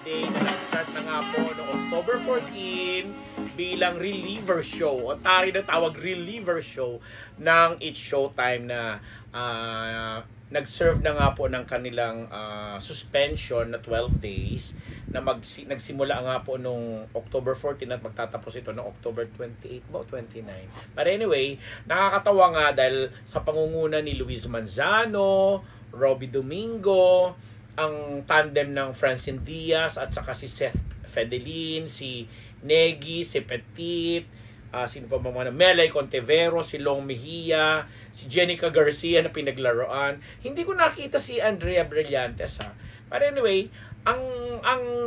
Day na nag-start na nga po noong October 14 bilang reliever show o tari na tawag reliever show ng It's Showtime na nag-serve na nga po ng kanilang suspension na 12 days na nagsimula nga po nung October 14 at magtatapos ito noong October 28 o 29. But anyway, nakakatawa nga dahil sa pangunguna ni Luis Manzano, Robbie Domingo, ang tandem ng Francine Diaz at saka si Seth Fedelin, si Negi, si Petit, sino pa mga Melay Contevero, si Long Mejia, si Jenica Garcia na pinaglaruan. Hindi ko nakita si Andrea Brillantes But anyway, ang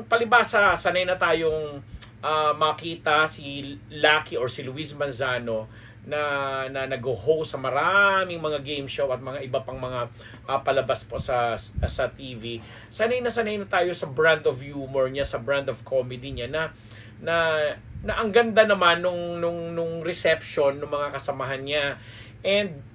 palibasa, sanay na tayong makita si Lucky or si Luis Manzano na nag-host sa maraming mga game show at mga iba pang mga palabas po sa TV. Sanay na tayo sa brand of humor niya, sa brand of comedy niya na ang ganda naman nung reception ng mga kasamahan niya. And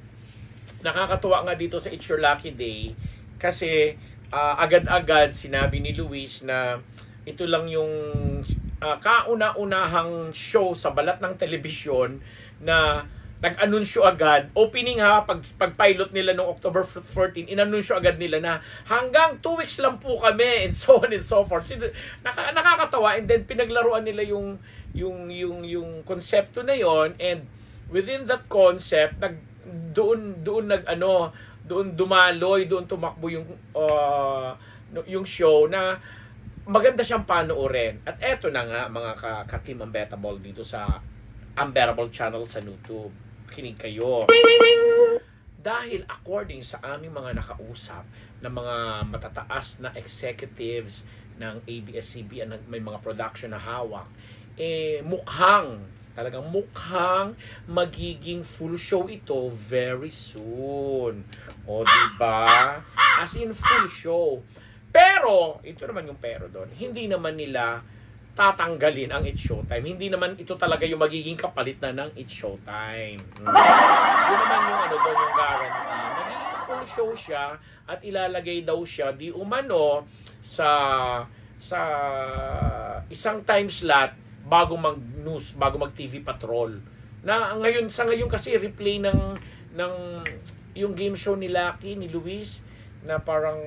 nakakatuwa nga dito sa It's Your Lucky Day kasi agad-agad sinabi ni Luis na ito lang yung kauna-unahang show sa balat ng telebisyon na nag-anunsyo agad, opening pag-pilot nila noong October 14, inanunsyo agad nila na hanggang 2 weeks lang po kami and so on and so forth. Nakakatawa, and then pinaglaruan nila yung konsepto na yon, and within that concept doon dumaloy, doon tumakbo yung show na maganda siyang panoorin. At eto na nga mga ka-Team Unbettable dito sa Unbettable channel sa YouTube. Kinig kayo. Dahil according sa aming mga nakausap na mga matataas na executives ng ABS-CBN na may mga production na hawak, talagang mukhang magiging full show ito very soon. O diba? As in full show. Pero, ito naman yung pero doon, hindi naman nila tatanggalin ang It's Showtime. Hindi naman ito talaga yung magiging kapalit na ng It's Showtime. Yun naman yung yung guarantee. Magiging full show siya at ilalagay daw siya di umano sa isang time slot bago mag-news, bago mag-TV Patrol. Na sa ngayon kasi replay ng yung game show ni Lucky, ni Luis, na parang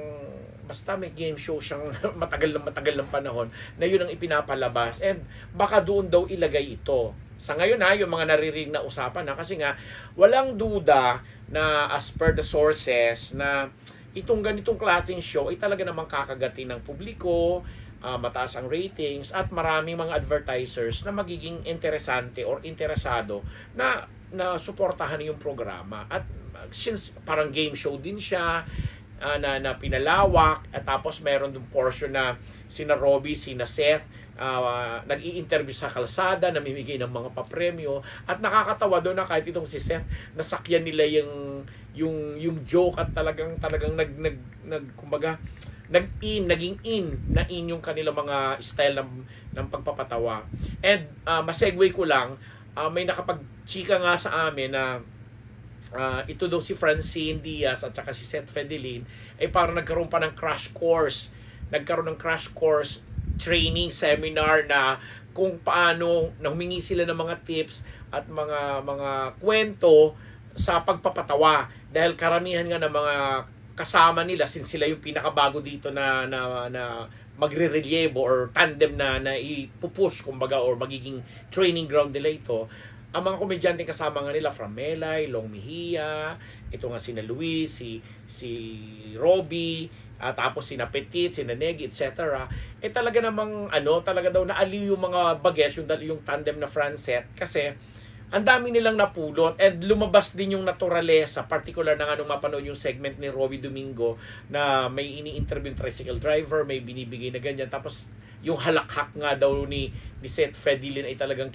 basta may game show siyang matagal ng panahon na yun ang ipinapalabas, and baka doon daw ilagay ito. Sa ngayon yung mga naririnig na usapan kasi nga walang duda na as per the sources na itong ganitong klaseng show ay talaga namang kakagatin ng publiko, mataas ang ratings at maraming mga advertisers na magiging interesante or interesado na suportahan yung programa. At since parang game show din siya, na pinalawak, at tapos meron dong portion na sina Robbie, sina Seth nag-i-interview sa kalsada, namimigay ng mga papremyo, at nakakatawa doon na kahit itong si Seth nasakyan nila yung joke at talagang kumbaga naging in yung kanilang mga style ng pagpapatawa. And masegue ko lang, may nakapag-chika nga sa amin na ito daw si Francine Diaz at saka si Seth Fedelin ay parang nagkaroon pa ng crash course. Nagkaroon ng crash course training seminar na kung paano na humingi sila ng mga tips at mga kwento sa pagpapatawa. Dahil karamihan nga ng mga kasama nila, since sila yung pinakabago dito na magre-relievo or tandem na ipupush kumbaga or magiging training ground nila ito. Ang mga komedyante kasama nga nila from Melay, Long Mejia, ito nga sina Luis, si Robbie, tapos sina Petit, sina Negi, etc. Talaga namang talaga daw naaliw yung mga bagets, yung tandem na Francet, kasi ang dami nilang napulot and lumabas din yung naturalesa, particular na nga nung mapanood yung segment ni Robbie Domingo na may ini-interview yung tricycle driver, may binibigay na ganyan, tapos yung halakhak nga daw ni Seth Fedelin ay talagang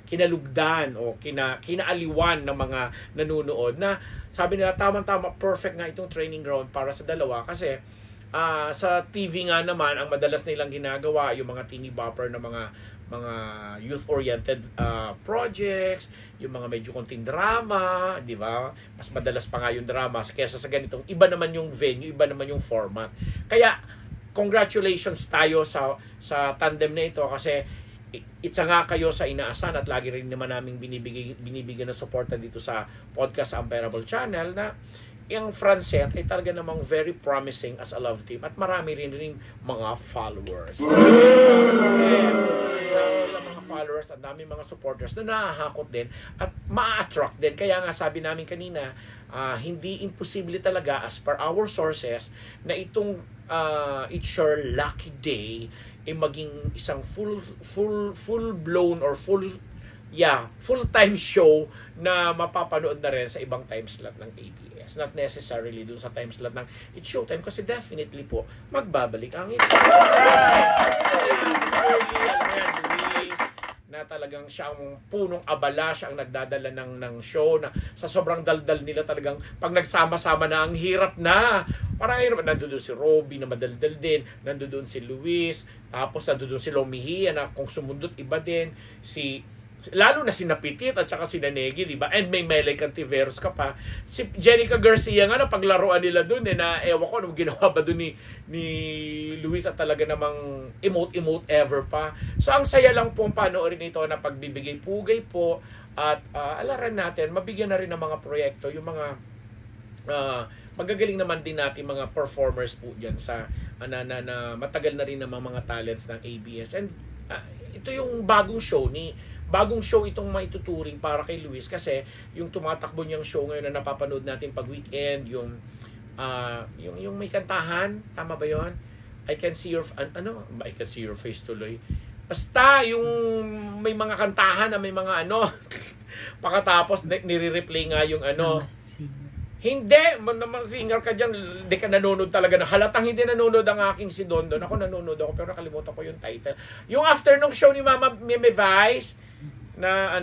kinalugdan o kinaaliwan ng mga nanonood, na sabi nila tamang-tama, perfect nga itong training ground para sa dalawa kasi sa TV nga naman ang madalas nilang ginagawa yung mga teeny bopper na mga youth-oriented projects, yung mga medyo konting drama, di ba? Mas madalas pa nga yung drama kaysa sa ganitong iba naman yung venue, iba naman yung format. Kaya congratulations tayo sa tandem na ito kasi isa nga kayo sa inaasahan at lagi rin naman namin binibigyan ng suporta dito sa podcast sa Unbearable Channel na yung Francet ay talaga namang very promising as a love team at marami rin mga followers. Mga followers at dami mga supporters na nakahakot din at ma-attract din. Kaya nga sabi namin kanina, hindi imposible talaga as per our sources na itong It's Your Lucky Day ay maging isang full-blown or full-time show na mapapanood na rin sa ibang time slot ng ABS. Not necessarily dun sa time slot ng It's Showtime kasi definitely po magbabalik ang It's Showtime. Na talagang siya ang punong abala, siya ang nagdadala ng show na sa sobrang daldal nila talagang pag nagsama-sama na ang hirap na. Parang hirap. Nandoon si Robby na madaldal din, nandoon si Luis, tapos nandoon si Lomihia na kung sumundot iba din, lalo na si Napitit at saka si Nanegi, di ba? And may Melay Cantiveros ka pa. Si Jenica Garcia nga na paglaruan nila doon na ewan ko anong ginawa ba doon ni Luis at talaga namang emote ever pa. So ang saya lang po panoorin ito na pagbibigay pugay po at alaran natin, mabigyan na rin ng mga proyekto, yung mga magagaling naman din natin mga performers po diyan sa na matagal na rin namang mga talents ng ABS. And ito yung bagong show itong maituturing para kay Luis kasi yung tumatakbo niyang show ngayon na napapanood natin pag weekend, yung may kantahan, tama ba yon? I can see your face tuloy. Basta yung may mga kantahan na may mga pakatapos nire-replay nga yung Hindi, naman singer ka dyan, hindi ka nanonood talaga na halatang hindi nanonood ang aking si Dondon. Ako nanonood ako pero nakalimutan ko yung title. Yung after nung show ni Mama Meme Vice na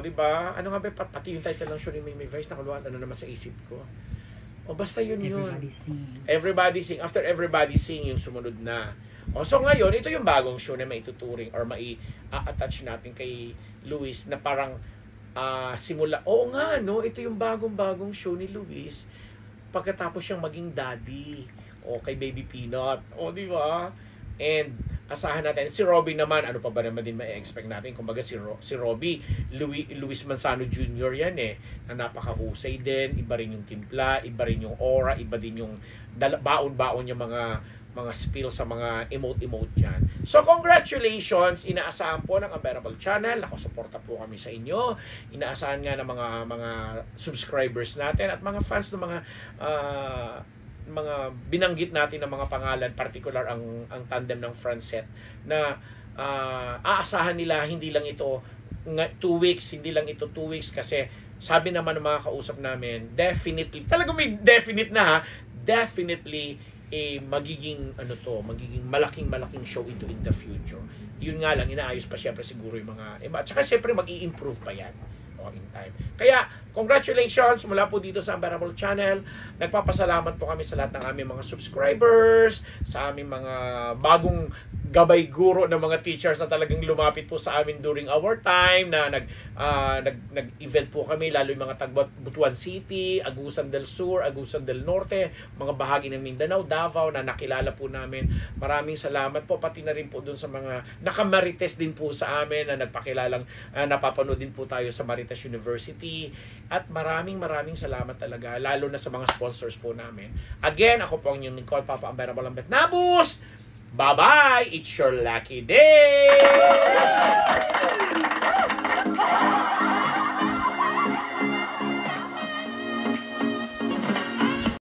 di ba? Ano nga ba pati yung title ng show ni Meme Vice nakaluan naman sa isip ko. Basta yun. Everybody Sing. After Everybody Sing yung sumunod na. So ngayon, ito yung bagong show na maituturing or mai-attach natin kay Luis na parang simula. Oo nga, ito yung bagong show ni Luis pagkatapos siyang maging daddy kay Baby Peanut. Di ba? And asahan natin. Si Robby naman, ano pa ba naman din ma-expect natin? Kumbaga si Robby, Luis Manzano Jr. yan na napakahusay din. Iba rin yung timpla, iba rin yung aura, iba din yung baon-baon yung mga spill sa mga emote dyan. So, congratulations! Inaasahan po ng Unbearable Channel. Nakasuporta po kami sa inyo. Inaasahan nga ng mga subscribers natin at mga fans ng mga binanggit natin ng mga pangalan, particular ang tandem ng Francet na aasahan nila hindi lang ito 2 weeks, hindi lang ito 2 weeks kasi sabi naman ng mga kausap namin, definitely, talaga may definite na definitely magiging malaking show ito in the future. Yun nga lang, inaayos pa syempre siguro yung mga iba. At saka syempre mag-i-improve pa yan in time. Kaya, congratulations mula po dito sa Unbearable Channel. Nagpapasalamat po kami sa lahat ng aming mga subscribers, sa aming mga bagong gabay guro ng mga teachers na talagang lumapit po sa amin during our time na nag-event po kami, lalo yung mga Butuan City, Agusan del Sur, Agusan del Norte, mga bahagi ng Mindanao, Davao na nakilala po namin. Maraming salamat po, pati na rin po dun sa mga nakamarites din po sa amin na nagpakilalang napapanood din po tayo sa Marites University. At maraming salamat talaga, lalo na sa mga sponsors po namin. Again, ako po ang inyong Nicole Papa Unbearable Ambet Nabus. Bye-bye! It's your lucky day!